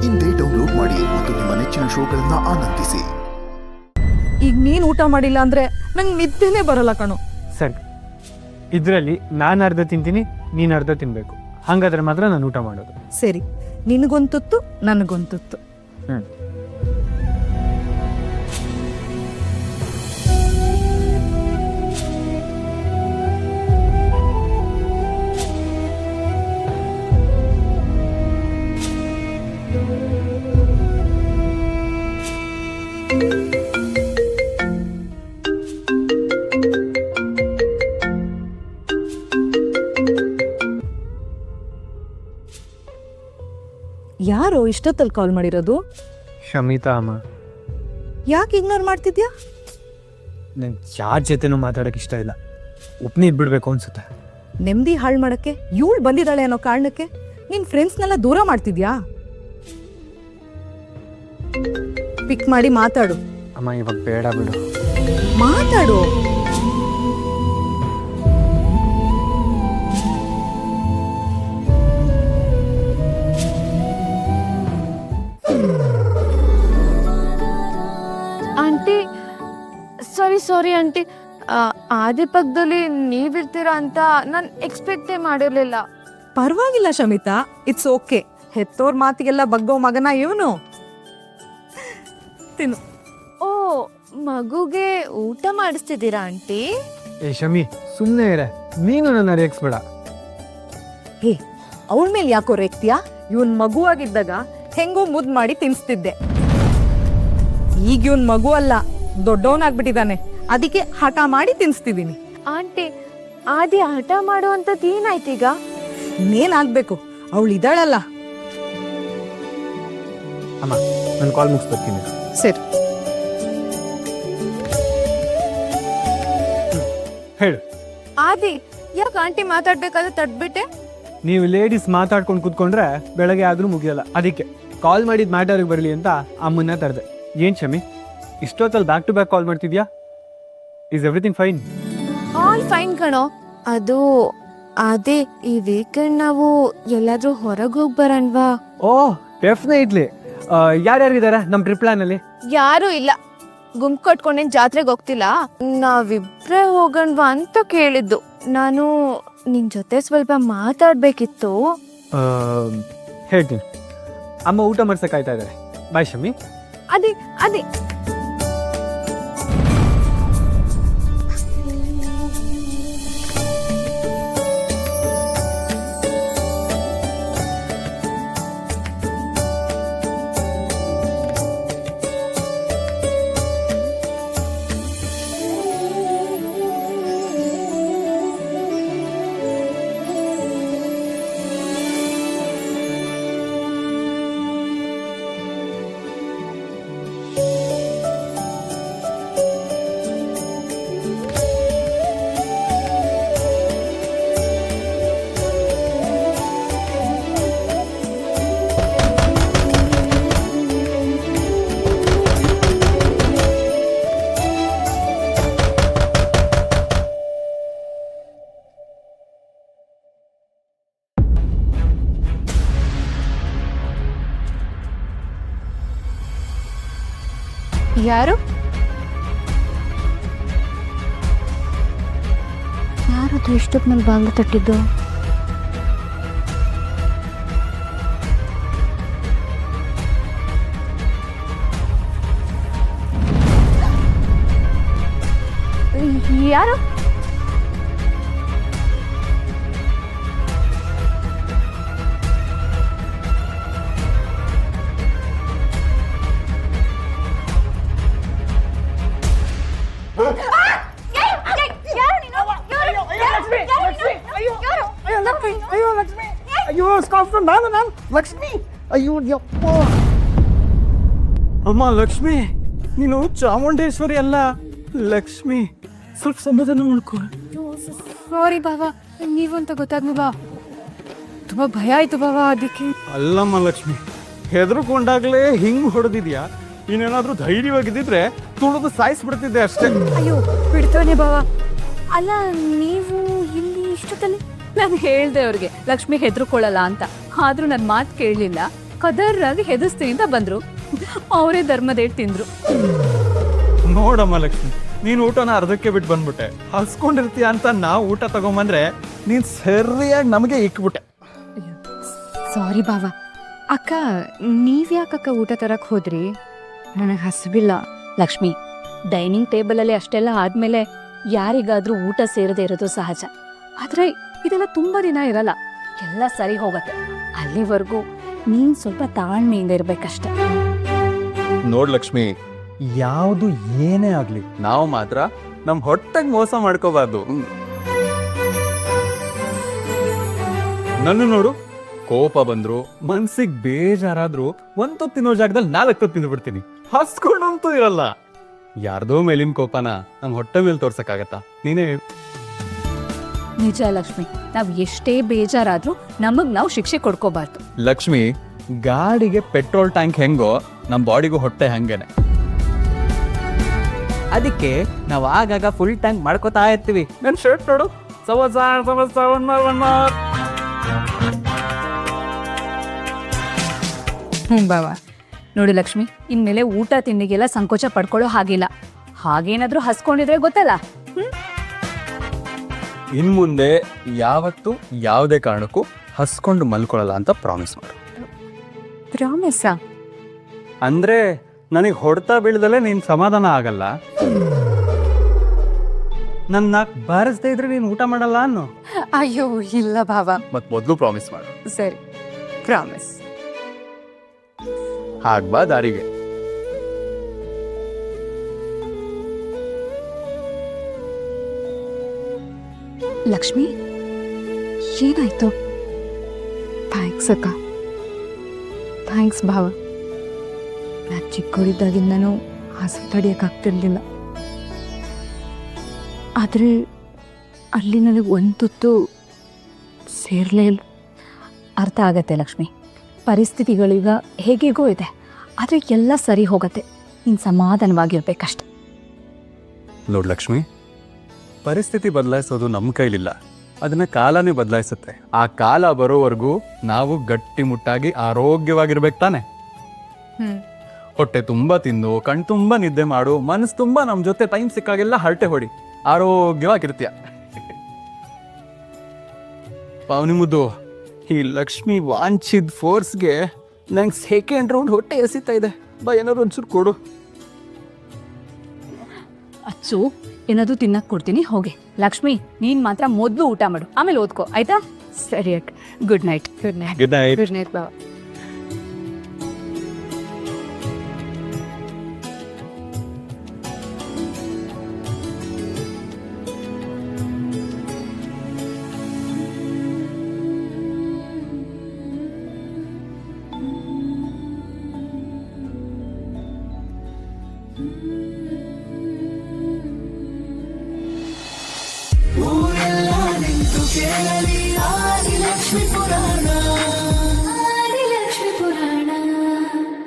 ಇಂದೇ ಡೌನ್ಲೋಡ್ ಮಾಡಿ ಮತ್ತು ನಿಮ್ಮ ನೆಚ್ಚಿನ ಶೋಗಳನ್ನ ಆನಂದಿಸಿ. ಈಗ ನೀನು ಊಟ ಮಾಡಿಲ್ಲ ಅಂದ್ರೆ ನಂಗೆ ನಿದ್ದೆನೇ ಬರಲ್ಲ ಕಣೋ. ಸರಿ, ಇದರಲ್ಲಿ ನಾನು ಅರ್ಧ ತಿಂತೀನಿ, ನೀನು ಅರ್ಧ ತಿನ್ನಬೇಕು. ಹಾಗಾದ್ರೆ ಮಾತ್ರ ನಾನು ಊಟ ಮಾಡೋದು. ಸರಿ, ನಿನಗೊಂತುತ್ತು ನನಗೊಂತುತ್ತು. ಯಾರೋ ಇಷ್ಟೊತ್ತಲ್ಲಿ ಕಾಲ್ ಮಾಡಿರೋದು? ಶಮಿತಾ ಅಮ್ಮ. ಯಾಕೆ ಇಗ್ನೋರ್ ಮಾಡ್ತಿದ್ಯಾ? ನಂಗೆ ಯಾರ ಜೊತೆನೂ ಮಾತಾಡೋಕೆ ಇಷ್ಟ ಇಲ್ಲ. ಒಬ್ಬನೇ ಇದ್ಬಿಡ್ಬೇಕು ಅನ್ಸುತ್ತೆ. ನೆಮ್ಮದಿ ಹಾಳು ಮಾಡಕ್ಕೆ ಇವಳು ಬಂದಿದ್ದಾಳೆ ಅನ್ನೋ ಕಾರಣಕ್ಕೆ ನಿನ್ ಫ್ರೆಂಡ್ಸ್ನೆಲ್ಲ ದೂರ ಮಾಡ್ತಿದ್ಯಾ? ಪಿಕ್ ಮಾಡಿ ಮಾತಾಡು. ಅಮ್ಮ ಇವಾಗ ಬೇಡ ಬಿಡು. ಮಾತಾಡು. ಆಂಟಿ, ಸಾರಿ ಆಂಟಿ, ಆದಿ ಪಕ್ಕದಲ್ಲಿ ನೀವಿರ್ತೀರಾ ಅಂತ ನಾನು ಎಕ್ಸ್ಪೆಕ್ಟೇ ಮಾಡಿರಲಿಲ್ಲ. ಪರವಾಗಿಲ್ಲ ಶಮಿತಾ, ಇಟ್ಸ್ ಓಕೆ. ಹೆತ್ತೋರ್ ಮಾತಿಗೆಲ್ಲ ಬಗ್ಗೋ ಮಗನ ಇವನು. ತಿನ್ನು. ಓ, ಮಗುಗೆ ಊಟ ಮಾಡಿಸ್ತಿದ್ದೀರಾ ಆಂಟಿ? ಏ ಶಮಿ, ಸುಮ್ಮನೆ ಇರೆ. ನೀನು ನನ್ನ ರೇಗಿಸ್ಬೇಡ. ಹೇ, ಅವಳ ಮೇಲೆ ಯಾಕೋ ರೇಗ್ತೀಯಾ? ಇವನ್ ಮಗುವಾಗಿದ್ದಾಗ ಹೆಂಗೋ ಮುದ್ ಮಾಡಿ ತಿನ್ಸ್ತಿದ್ದೆ. ಈಗ ಇವನ್ ಮಗು ಅಲ್ಲ, ದೊಡ್ಡವನಾಗ್ಬಿಟ್ಟಿದ್ದಾನೆ. ಅದಕ್ಕೆ ಹಠ ಮಾಡಿ ತಿನ್ಸ್ತಿದ್ದೀನಿ. ಆಂಟಿ, ಆದಿ ಹಠ ಮಾಡುವಂಥದ್ದು ಏನಾಯ್ತೀಗ? ಇನ್ನೇನಾಗ್ಬೇಕು, ಅವಳು ಇದ್ದಾಳಲ್ಲ. ಅಮ್ಮ, ನಾನು ಕಾಲ್ ಮುಗಿಸ್ತೀನಿ. ಸರಿ, ಹೇಳು. ಆದಿ, ಯಾಕೆ ಆಂಟಿ ಮಾತಾಡ್ಬೇಕಾದ್ರೆ ತಡ್ಬಿಟ್ಟೆ? ನೀವು ಲೇಡೀಸ್ ಮಾತಾಡ್ಕೊಂಡು ಕೂತ್ಕೊಂಡ್ರೆ ಬೆಳಗ್ಗೆ ಆದ್ರೂ ಮುಗಿಯಲ್ಲ. ಅದಕ್ಕೆ ಕಾಲ್ ಮಾಡಿದ ಮ್ಯಾಟರ್ಗೆ ಬರಲಿ ಅಂತ ಅಮ್ಮನ್ನ ತರದೆ. ಏನ್ ಶಮಿ, ಇಷ್ಟೊತ್ತಲ್ಲಿ ಬ್ಯಾಕ್ ಟು ಬ್ಯಾಕ್ ಕಾಲ್ ಮಾಡ್ತಿದ್ಯಾ? Is everything fine? All fine ಕಣೋ. ಅದು ಅದೇ, ಈ ವೀಕೆಂಡ್ ನಾವು ಎಲ್ಲಾದ್ರೂ ಹೊರಗೆ ಹೋಗಿ ಬರೋಣವಾ? ಓಹ್, ಡೆಫಿನೆಟ್ಲಿ. ಯಾರ್ಯಾರಿದ್ದಾರೆ ನಮ್ಮ ಟ್ರಿಪ್ ಪ್ಲಾನಲ್ಲಿ? ಯಾರು ಇಲ್ಲ, ಗುಂಪು ಕಟ್ಕೊಂಡೇನ್ ಜಾತ್ರೆಗೆ ಹೋಗ್ತಿಲ್ಲ. ನಾವಿಬ್ರೇ ಹೋಗಣ್ವಾ ಅಂತ ಕೇಳಿದ್ದು. ನಾನು ನಿನ್ ಜೊತೆ ಸ್ವಲ್ಪ ಮಾತಾಡ್ಬೇಕಿತ್ತು. ಹೇಳ್ತೀನಿ. ಅಮ್ಮ ಊಟ ಮಾಡ್ಸಕ್ ಆಯ್ತಾ ಇದ್ದಾರೆ. ಬಾಯ್ ಶಮಿ. ಅದೇ ಅದೇ ಯಾರು ಯಾರದು ಇಷ್ಟೊತ್ತು ಮೇಲೆ ಬಾಗಿಲು ತಟ್ಟಿದ್ದು? ಯಾರು? ಅಯ್ಯೋ, ನಾನು ಲಕ್ಷ್ಮಿ. ಅಯ್ಯೋ ಯಪ್ಪ. ಅಮ್ಮ ಲಕ್ಷ್ಮಿ, ನೀನು ಚಾಮುಂಡೇಶ್ವರಿ ಅಲ್ಲ, ಲಕ್ಷ್ಮಿ. ಸ್ವಲ್ಪ ಸಮಾಧಾನ ಮಾಡ್ಕೊ. ಸಾರಿ ಬಾಬಾ, ನೀವಂತ ಗೊತ್ತಾದ್ಮೇಲೆ ತುಂಬಾ ಭಯ ಆಯ್ತು ಬಾಬಾ. ಅದಕ್ಕೆ ಅಲ್ಲಮ್ಮ ಲಕ್ಷ್ಮಿ, ಹೆದರ್ಕೊಂಡಾಗ್ಲೇ ಹಿಂಗ್ ಹೊಡೆದಿದ್ಯಾ? ಇನ್ನೇನಾದ್ರೂ ಧೈರ್ಯವಾಗಿದ್ದಿದ್ರೆ ತುಳಿದು ಸಾಯಿಸ್ಬಿಡ್ತಿದ್ದೆ ಅಷ್ಟೇ. ಅಯ್ಯೋ ಬಿಡ್ತಾನೆ ಬಾಬಾ. ಅಲ್ಲ, ನೀವು ಇಲ್ಲಿ ಇಷ್ಟೊತ್ತಲ್ಲಿ? ನಾನು ಹೇಳ್ದೆ ಅವ್ರಿಗೆ ಲಕ್ಷ್ಮಿ ಹೆದರ್ಕೊಳ್ಳಲ್ಲ ಅಂತ, ಆದ್ರೂ ನನ್ನ ಮಾತು ಕೇಳಲಿಲ್ಲ. ಕದರ್ರಾಗಿ ಹೆದರ್ಸ್ತೀನಿ ಅಂತ ಬಂದ್ರು. ಅವರೇ ಧರ್ಮದೇಟ್ ತಿಂದ್ರು. ನೋಡಮ್ಮ ಲಕ್ಷ್ಮಿ, ನೀನು ಊಟನ ಅರ್ಧಕ್ಕೆ ಬಿಟ್ಟು ಬಂದ್ಬಿಟ್ಟೆ. ಹಸ್ಕೊಂಡಿರ್ತೀಯ ಅಂತ ನಾವು ಊಟ ತಗೊಂಬಂದ್ರೆ ನೀನು ಸರಿಯಾಗಿ ನಮಗೆ ಇಕ್ಬಿಟ್ಟೆ. ಸಾರಿ ಬಾವ. ಅಕ್ಕ ನೀವ್ಯಾಕಕ್ಕ ಊಟ ತರಕ್ ಹೋದ್ರಿ? ನನಗೆ ಹಸಿವಿಲ್ಲ. ಲಕ್ಷ್ಮಿ, ಡೈನಿಂಗ್ ಟೇಬಲಲ್ಲಿ ಅಷ್ಟೆಲ್ಲ ಆದ್ಮೇಲೆ ಯಾರಿಗಾದ್ರೂ ಊಟ ಸೇರದೆ ಇರೋದು ಸಹಜ. ಆದ್ರೆ ಇದೆಲ್ಲ ತುಂಬಾ ದಿನ ಇರಲ್ಲ, ಎಲ್ಲ ಸರಿ ಹೋಗತ್ತೆ. ಅಲ್ಲಿವರೆಗೂ ನೀನ್ ಸ್ವಲ್ಪ ತಾಳ್ಮೆಯಿಂದ ಇರ್ಬೇಕಷ್ಟೆ. ನೋಡ್ ಲಕ್ಷ್ಮಿ, ಯಾವುದು ಏನೇ ಆಗ್ಲಿ ನಾವು ಮಾತ್ರ ನಮ್ ಹೊಟ್ಟೆಗೆ ಮೋಸ ಮಾಡ್ಕೋಬಾರ್ದು. ನನ್ನ ನೋಡು, ಕೋಪ ಬಂದ್ರು ಮನ್ಸಿಗೆ ಬೇಜಾರಾದ್ರು ಒಂದು ತಿನ್ನೋ ಜಾಗದಲ್ಲಿ 4 ತಿಂದು ಬಿಡ್ತೀನಿ. ಹಸ್ಕೊಂಡಂತೂ ಇರಲ್ಲ. ಯಾರ್ದೋ ಮೇಲಿನ ಕೋಪನ ನಮ್ ಹೊಟ್ಟೆ ಮೇಲೆ ತೋರ್ಸಕ್ಕಾಗತ್ತಾ? ನೀನೇ ನಿಜ ಲಕ್ಷ್ಮಿ, ನಾವ್ ಎಷ್ಟೇ ಬೇಜಾರಾದ್ರೂ ನಮಗ್ ನಾವು ಶಿಕ್ಷೆ ಕೊಡ್ಕೋಬಾರ್ದು. ಲಕ್ಷ್ಮಿ, ಗಾಡಿಗೆ ಪೆಟ್ರೋಲ್ ಟ್ಯಾಂಕ್ ಹೆಂಗೋ ನಮ್ ಬಾಡಿಗೂ ಹೊಟ್ಟೆ ಹಂಗೇನೆ. ಅದಕ್ಕೆ ನಾವು ಆಗಾಗ ಫುಲ್ ಟ್ಯಾಂಕ್ ಮಾಡ್ಕೋತಾ ಇರ್ತೀವಿ. ನನ್ ಶರ್ಟ್ ನೋಡು, ಬಾವ. ನೋಡು ಲಕ್ಷ್ಮಿ, ಇನ್ಮೇಲೆ ಊಟ ತಿಂಡಿಗೆಲ್ಲ ಸಂಕೋಚ ಪಡ್ಕೊಳ್ಳೋ ಹಾಗಿಲ್ಲ. ಹಾಗೇನಾದ್ರೂ ಹಸ್ಕೊಂಡಿದ್ರೆ ಗೊತ್ತಲ್ಲ. ಇನ್ ಮುಂದೆ ಯಾವತ್ತು ಯಾವುದೇ ಕಾರಣಕ್ಕೂ ಹಸ್ಕೊಂಡು ಮಲ್ಕೊಳ್ಳಲ್ಲ ಅಂತ ಪ್ರಾಮಿಸ್ ಮಾಡು. ಪ್ರಾಮಿಸ್ಸಾ? ಅಂದ್ರೆ ನನಗೆ ಹೊಡ್ತಾ ಬೀಳ್ದಲ್ಲೇ ನೀನ್ ಸಮಾಧಾನ ಆಗಲ್ಲ. ನನ್ನ ಬಾರಿಸದೇ ಇದ್ರೆ ನೀನು ಊಟ ಮಾಡಲ್ಲ ಅನ್ನೋ. ಅಯ್ಯೋ ಇಲ್ಲ ಭಾವ. ಮತ್ ಮೊದ್ಲು ಪ್ರಾಮಿಸ್ ಮಾಡು. ಸರಿ, ಪ್ರಾಮಿಸ್. ಹಾಗ್ಬಾ ದಾರಿಗೆ. ಲಕ್ಷ್ಮಿ, ಏನಾಯ್ತು? ಥ್ಯಾಂಕ್ಸ್ ಅಕ್ಕ. ಥ್ಯಾಂಕ್ಸ್ ಭಾವ. ನಾನು ಚಿಕ್ಕವಳಿದ್ದಾಗಿಂದನೂ ಹಸು ತಡಿಯೋಕ್ಕಾಗ್ತಿರ್ಲಿಲ್ಲ. ಆದರೆ ಅಲ್ಲಿ ನನಗೆ ಒಂದು ತುತ್ತು ಸೇರಲೇ ಇಲ್ಲ. ಅರ್ಥ ಆಗತ್ತೆ ಲಕ್ಷ್ಮಿ, ಪರಿಸ್ಥಿತಿಗಳೀಗ ಹೇಗೇಗೋ ಇದೆ. ಆದರೆ ಎಲ್ಲ ಸರಿ ಹೋಗತ್ತೆ. ನೀನು ಸಮಾಧಾನವಾಗಿರ್ಬೇಕಷ್ಟೆ. ನೋಡ್ ಲಕ್ಷ್ಮಿ, ಪರಿಸ್ಥಿತಿ ಬದಲಾಯಿಸೋದು ನಮ್ಮ ಕೈಲಿಲ್ಲ, ಅದನ್ನ ಕಾಲನೇ ಬದಲಾಯಿಸುತ್ತೆ. ಆ ಕಾಲ ಬರೋವರೆಗೂ ನಾವು ಗಟ್ಟಿಮುಟ್ಟಾಗಿ ಆರೋಗ್ಯವಾಗಿರ್ಬೇಕು ತಾನೆ. ಹೊಟ್ಟೆ ತುಂಬಾ ತಿಂದು ಕಣ್ ತುಂಬಾ ನಿದ್ದೆ ಮಾಡು, ಮನಸ್ಸು ತುಂಬಾ ನಮ್ ಜೊತೆ ಟೈಮ್ ಸಿಕ್ಕಾಗೆಲ್ಲ ಹರಟೆ ಹೊಡಿ, ಆರೋಗ್ಯವಾಗಿರ್ತೀಯ. ಪಾವನಿ ಮುದ್ದು, ಈ ಲಕ್ಷ್ಮಿ ವಾಂಚಿದ್ ಫೋರ್ಸ್ಗೆ ನಂಗೆ ಸೆಕೆಂಡ್ ರೌಂಡ್ ಹೊಟ್ಟೆ ಎಸಿತಾ ಇದೆ. ಬಾ, ಏನಾದ್ರು ಒಂಚೂರು ಕೊಡು. ಅಚ್ಚು, ಏನಾದರೂ ತಿನ್ನಕ್ಕೆ ಕೊಡ್ತೀನಿ, ಹೋಗಿ. ಲಕ್ಷ್ಮಿ, ನೀನು ಮಾತ್ರ ಮೊದಲು ಊಟ ಮಾಡು, ಆಮೇಲೆ ಓದ್ಕೋ, ಆಯ್ತಾ? ಸರಿ ಅಕ್ಕ. Good night. Good night. Good night. Good night ಬಾವ. ಊರೆಲ್ಲ ನಿಂತು ಕೇಳಲಿ ಆದಿ ಲಕ್ಷ್ಮೀ ಪುರಾಣ.